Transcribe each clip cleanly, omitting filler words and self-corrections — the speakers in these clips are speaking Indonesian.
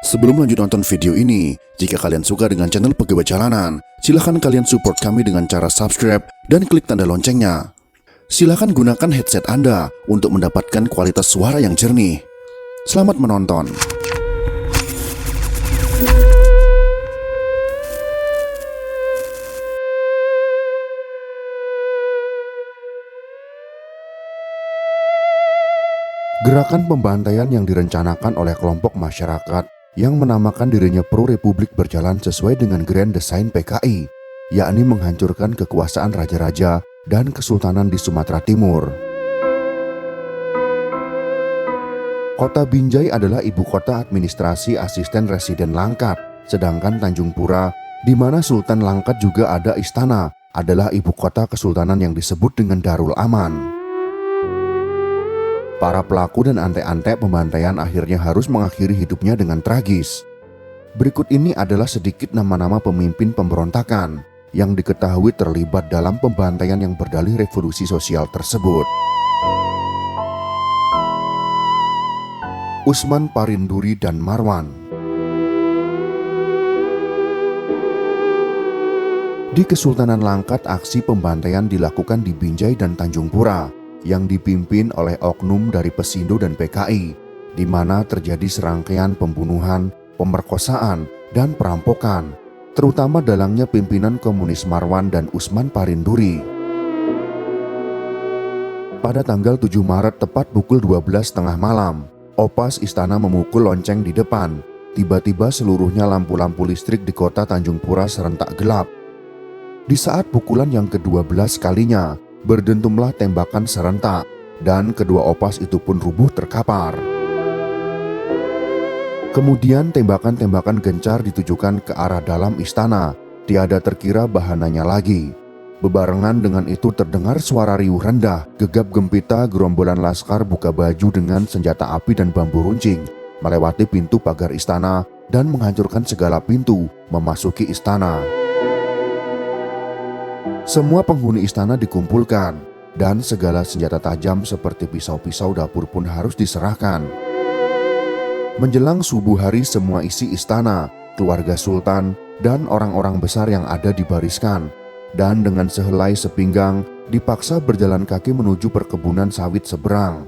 Sebelum lanjut nonton video ini, jika kalian suka dengan channel Pegawai Jalanan, silahkan kalian support kami dengan cara subscribe dan klik tanda loncengnya. Silahkan gunakan headset Anda untuk mendapatkan kualitas suara yang jernih. Selamat menonton. Gerakan pembantaian yang direncanakan oleh kelompok masyarakat yang menamakan dirinya pro-republik berjalan sesuai dengan Grand Design PKI, yakni menghancurkan kekuasaan raja-raja dan kesultanan di Sumatera Timur. Kota Binjai adalah ibu kota administrasi asisten residen Langkat, sedangkan Tanjung Pura, di mana Sultan Langkat juga ada istana, adalah ibu kota kesultanan yang disebut dengan Darul Aman. Para pelaku dan antek-antek pembantaian akhirnya harus mengakhiri hidupnya dengan tragis. Berikut ini adalah sedikit nama-nama pemimpin pemberontakan yang diketahui terlibat dalam pembantaian yang berdalih revolusi sosial tersebut. Usman Parinduri dan Marwan. Di Kesultanan Langkat, aksi pembantaian dilakukan di Binjai dan Tanjung Pura yang dipimpin oleh oknum dari Pesindo dan PKI, di mana terjadi serangkaian pembunuhan, pemerkosaan, dan perampokan, terutama dalangnya pimpinan komunis Marwan dan Usman Parinduri. Pada tanggal 7 Maret tepat pukul 12.30 malam, Opas istana memukul lonceng di depan. Tiba-tiba seluruhnya lampu-lampu listrik di kota Tanjung Pura serentak gelap. Di saat pukulan yang ke-12 kalinya, berdentumlah tembakan serentak, dan kedua opas itu pun rubuh terkapar. Kemudian tembakan-tembakan gencar ditujukan ke arah dalam istana, tiada terkira bahananya lagi. Bebarengan dengan itu terdengar suara riuh rendah, gegap gempita gerombolan laskar buka baju dengan senjata api dan bambu runcing, melewati pintu pagar istana dan menghancurkan segala pintu memasuki istana. Semua penghuni istana dikumpulkan, dan segala senjata tajam seperti pisau-pisau dapur pun harus diserahkan. Menjelang subuh hari, semua isi istana, keluarga sultan, dan orang-orang besar yang ada dibariskan, dan dengan sehelai sepinggang dipaksa berjalan kaki menuju perkebunan sawit seberang.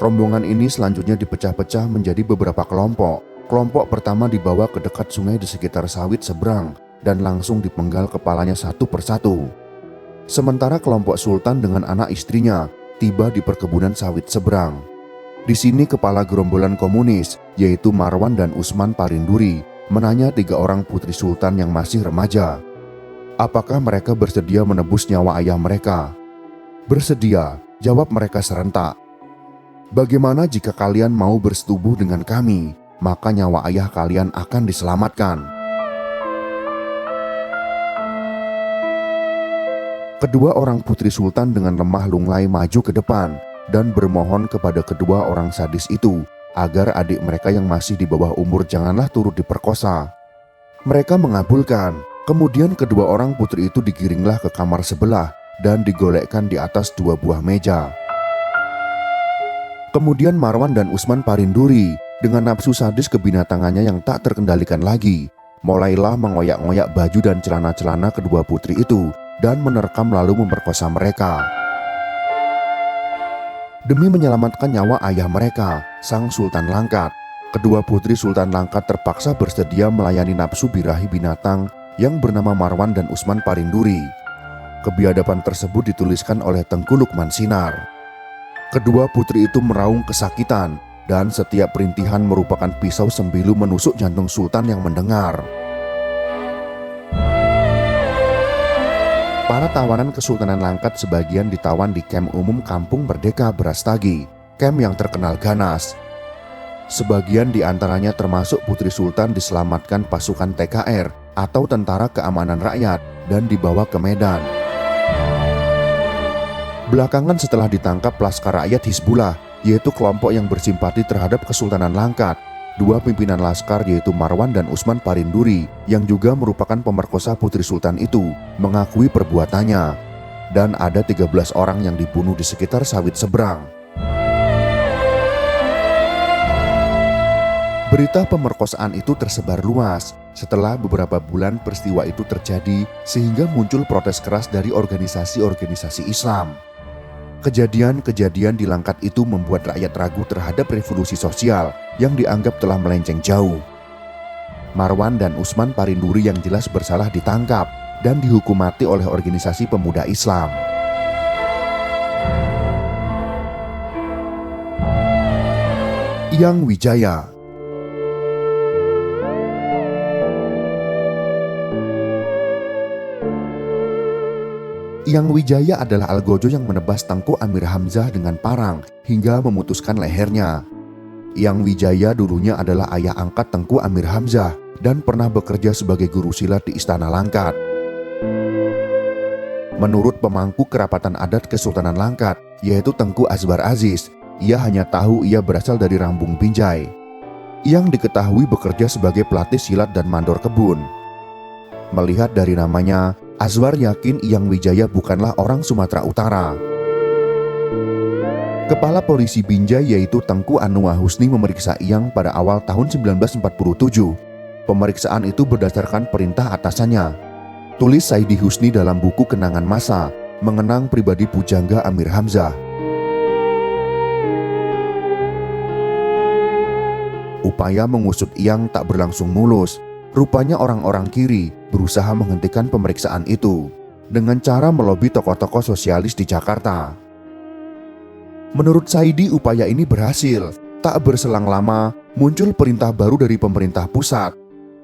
Rombongan ini selanjutnya dipecah-pecah menjadi beberapa kelompok. Kelompok pertama dibawa ke dekat sungai di sekitar sawit seberang, dan langsung dipenggal kepalanya satu persatu. Sementara kelompok sultan dengan anak istrinya tiba di perkebunan sawit seberang. Di sini kepala gerombolan komunis, yaitu Marwan dan Usman Parinduri, menanya 3 orang putri sultan yang masih remaja. Apakah mereka bersedia menebus nyawa ayah mereka? Bersedia, jawab mereka serentak. Bagaimana jika kalian mau bersetubuh dengan kami, maka nyawa ayah kalian akan diselamatkan. Kedua orang putri sultan dengan lemah lunglai maju ke depan dan bermohon kepada kedua orang sadis itu agar adik mereka yang masih di bawah umur janganlah turut diperkosa. Mereka mengabulkan. Kemudian kedua orang putri itu digiringlah ke kamar sebelah dan digolekkan di atas 2 buah meja. Kemudian Marwan dan Usman Parinduri dengan nafsu sadis kebinatangannya yang tak terkendalikan lagi, mulailah mengoyak-ngoyak baju dan celana-celana kedua putri itu dan menerkam lalu memperkosa mereka. Demi menyelamatkan nyawa ayah mereka, sang Sultan Langkat, kedua putri Sultan Langkat terpaksa bersedia melayani nafsu birahi binatang yang bernama Marwan dan Usman Parinduri. Kebiadaban tersebut dituliskan oleh Tengku Lukman Sinar. Kedua putri itu meraung kesakitan, dan setiap perintihan merupakan pisau sembilu menusuk jantung Sultan yang mendengar. Para tawanan Kesultanan Langkat sebagian ditawan di Kem Umum Kampung Merdeka Brastagi, kem yang terkenal ganas. Sebagian diantaranya termasuk putri Sultan diselamatkan pasukan TKR atau Tentara Keamanan Rakyat dan dibawa ke Medan. Belakangan setelah ditangkap Laskar Rakyat Hizbullah, yaitu kelompok yang bersimpati terhadap Kesultanan Langkat, 2 pimpinan laskar yaitu Marwan dan Usman Parinduri yang juga merupakan pemerkosa putri sultan itu mengakui perbuatannya, dan ada 13 orang yang dibunuh di sekitar sawit seberang. Berita pemerkosaan itu tersebar luas. Setelah beberapa bulan peristiwa itu terjadi, sehingga muncul protes keras dari organisasi-organisasi Islam. Kejadian-kejadian di Langkat itu membuat rakyat ragu terhadap revolusi sosial yang dianggap telah melenceng jauh. Marwan dan Usman Parinduri yang jelas bersalah ditangkap dan dihukum mati oleh organisasi pemuda Islam. Yang Wijaya. Yang Wijaya adalah algojo yang menebas Tengku Amir Hamzah dengan parang hingga memutuskan lehernya. Yang Wijaya dulunya adalah ayah angkat Tengku Amir Hamzah dan pernah bekerja sebagai guru silat di Istana Langkat. Menurut pemangku kerapatan adat Kesultanan Langkat, yaitu Tengku Azbar Aziz, ia hanya tahu ia berasal dari Rambung Binjai. Yang diketahui bekerja sebagai pelatih silat dan mandor kebun. Melihat dari namanya, Azwar yakin Yang Wijaya bukanlah orang Sumatera Utara. Kepala Polisi Binjai yaitu Tengku Anwar Husni memeriksa Yang pada awal tahun 1947. Pemeriksaan itu berdasarkan perintah atasannya. Tulis Saidi Husni dalam buku Kenangan Masa, mengenang pribadi pujangga Amir Hamzah. Upaya mengusut Yang tak berlangsung mulus. Rupanya orang-orang kiri berusaha menghentikan pemeriksaan itu dengan cara melobi tokoh-tokoh sosialis di Jakarta. Menurut Saidi, upaya ini berhasil. Tak berselang lama, muncul perintah baru dari pemerintah pusat.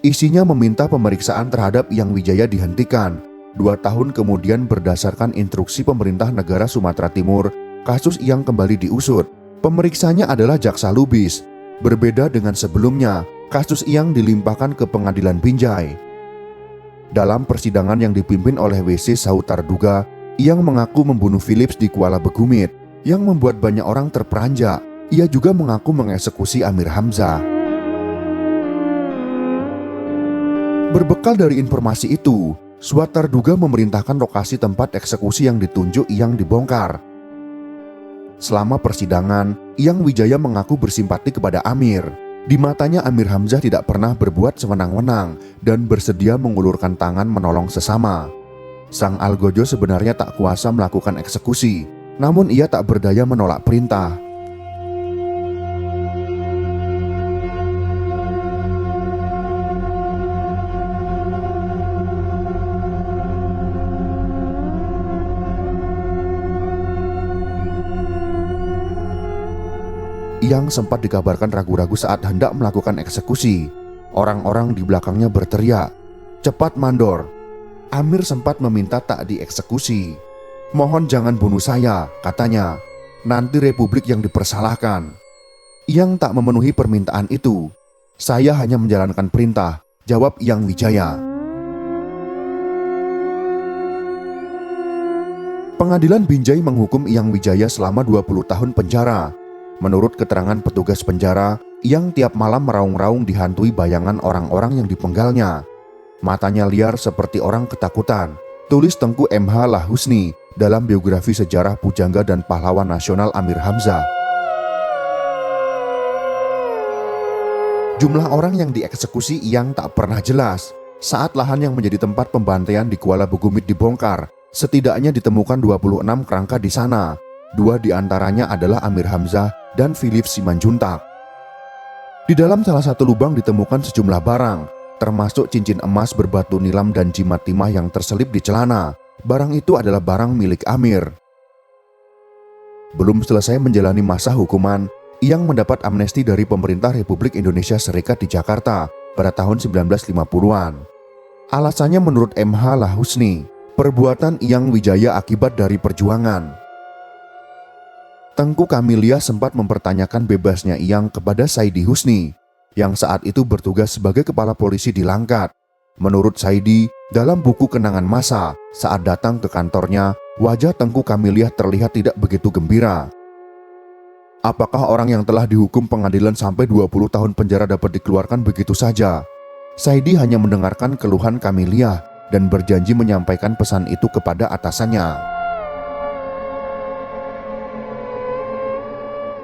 Isinya meminta pemeriksaan terhadap Yang Wijaya dihentikan. 2 tahun kemudian berdasarkan instruksi pemerintah negara Sumatera Timur, kasus Yang kembali diusut. Pemeriksanya adalah jaksa Lubis. Berbeda dengan sebelumnya, kasus Yang dilimpahkan ke pengadilan Binjai. Dalam persidangan yang dipimpin oleh W.C. Sautarduga, Yang mengaku membunuh Philips di Kuala Begumit, yang membuat banyak orang terperanjak. Ia juga mengaku mengeksekusi Amir Hamzah. Berbekal dari informasi itu, Sautarduga memerintahkan lokasi tempat eksekusi yang ditunjuk Yang dibongkar. Selama persidangan, Yang Wijaya mengaku bersimpati kepada Amir. Di matanya Amir Hamzah tidak pernah berbuat sewenang-wenang dan bersedia mengulurkan tangan menolong sesama. Sang algojo sebenarnya tak kuasa melakukan eksekusi, namun ia tak berdaya menolak perintah. Yang sempat dikabarkan ragu-ragu saat hendak melakukan eksekusi. Orang-orang di belakangnya berteriak, "Cepat mandor!" Amir sempat meminta tak dieksekusi. "Mohon jangan bunuh saya," katanya. "Nanti Republik yang dipersalahkan." Yang tak memenuhi permintaan itu. "Saya hanya menjalankan perintah," jawab Yang Wijaya. Pengadilan Binjai menghukum Yang Wijaya selama 20 tahun penjara. Menurut keterangan petugas penjara, Yang tiap malam meraung-raung dihantui bayangan orang-orang yang dipenggalnya. Matanya liar seperti orang ketakutan, tulis Tengku M.H. Lahusni dalam biografi sejarah pujangga dan pahlawan nasional Amir Hamzah. Jumlah orang yang dieksekusi Yang tak pernah jelas. Saat lahan yang menjadi tempat pembantaian di Kuala Begumit dibongkar, setidaknya ditemukan 26 kerangka di sana. 2 diantaranya adalah Amir Hamzah dan Philips Simanjuntak. Di dalam salah satu lubang ditemukan sejumlah barang, termasuk cincin emas berbatu nilam dan jimat timah yang terselip di celana. Barang itu adalah barang milik Amir. Belum selesai menjalani masa hukuman, Yang mendapat amnesti dari pemerintah Republik Indonesia Serikat di Jakarta pada tahun 1950-an. Alasannya menurut M.H. Lahusni, perbuatan Yang Wijaya akibat dari perjuangan. Tengku Kamilia sempat mempertanyakan bebasnya Yang kepada Saidi Husni, yang saat itu bertugas sebagai kepala polisi di Langkat. Menurut Saidi, dalam buku Kenangan Masa, saat datang ke kantornya, wajah Tengku Kamilia terlihat tidak begitu gembira. Apakah orang yang telah dihukum pengadilan sampai 20 tahun penjara dapat dikeluarkan begitu saja? Saidi hanya mendengarkan keluhan Kamilia dan berjanji menyampaikan pesan itu kepada atasannya.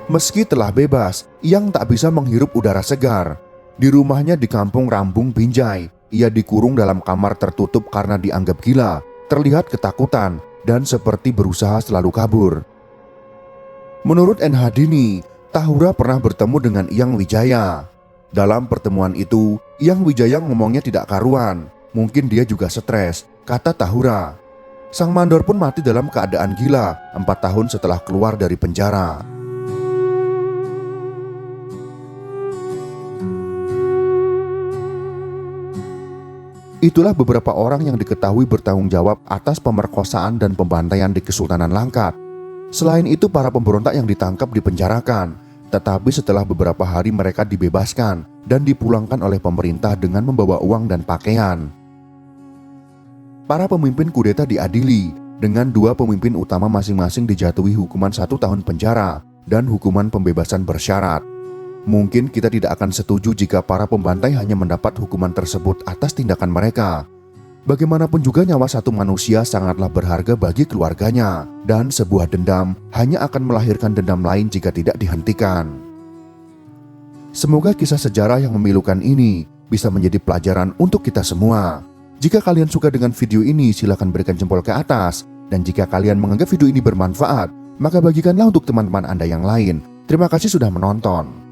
Meski telah bebas, Yang tak bisa menghirup udara segar. Di rumahnya di kampung Rambung Binjai, ia dikurung dalam kamar tertutup karena dianggap gila, terlihat ketakutan, dan seperti berusaha selalu kabur. Menurut NH Dini, Tahura pernah bertemu dengan Iyang Wijaya. Dalam pertemuan itu, Iyang Wijaya ngomongnya tidak karuan. Mungkin dia juga stres, kata Tahura. Sang mandor pun mati dalam keadaan gila 4 tahun setelah keluar dari penjara. Itulah beberapa orang yang diketahui bertanggung jawab atas pemerkosaan dan pembantaian di Kesultanan Langkat. Selain itu, para pemberontak yang ditangkap dipenjarakan, tetapi setelah beberapa hari mereka dibebaskan dan dipulangkan oleh pemerintah dengan membawa uang dan pakaian. Para pemimpin kudeta diadili, dengan 2 pemimpin utama masing-masing dijatuhi hukuman 1 tahun penjara dan hukuman pembebasan bersyarat. Mungkin kita tidak akan setuju jika para pembantai hanya mendapat hukuman tersebut atas tindakan mereka. Bagaimanapun juga nyawa satu manusia sangatlah berharga bagi keluarganya, dan sebuah dendam hanya akan melahirkan dendam lain jika tidak dihentikan. Semoga kisah sejarah yang memilukan ini bisa menjadi pelajaran untuk kita semua. Jika kalian suka dengan video ini, silakan berikan jempol ke atas. Dan jika kalian menganggap video ini bermanfaat, maka bagikanlah untuk teman-teman Anda yang lain. Terima kasih sudah menonton.